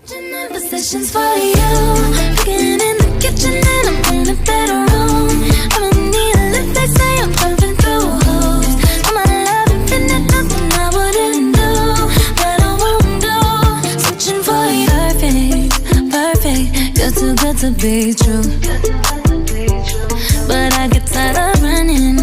Positions for you, cooking in the kitchen and I'm in the bedroom. I'ma need a lift, they say I'm pumping through holes. I'm my love infinite, nothing I wouldn't do, that I won't do. Searching for you, perfect, perfect. You're too good to be true, but I get tired of running